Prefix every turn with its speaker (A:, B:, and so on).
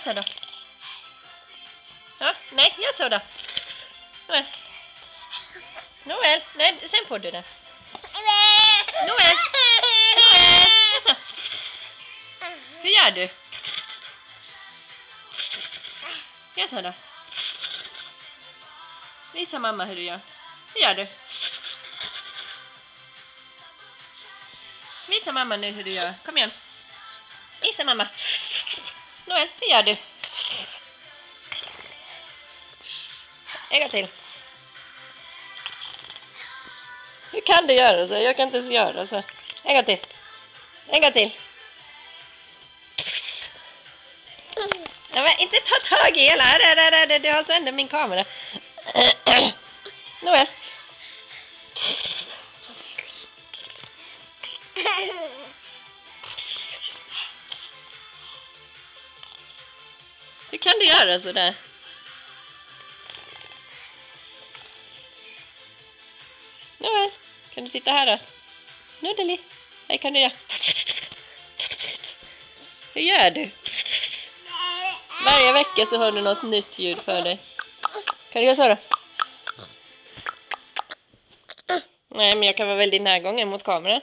A: så då. Ja, nej, gör så då. Nåväl. Nåväl, nej, sen får du det. Nåväl. Gör så. Hur gör du? Gör så då. Visa mamma hur du gör. Hur gör du? Visa mamma nu hur du gör. Kom igen. Visa mamma. Nåväl, hur gör du? En gång till. Hur kan du göra så? Jag kan inte ens göra så. En gång till. En gång till. Ja, men inte ta tag i hela. Du har sönder min kamera. Nåväl. Hur kan du göra så där? Nåväl. Kan du titta här då? Nuddeli. Hej, kan du göra? Hur gör du? Varje vecka så har du något nytt ljud för dig. Kan du göra så då? Nej, men jag kan vara väldigt närgången mot kameran.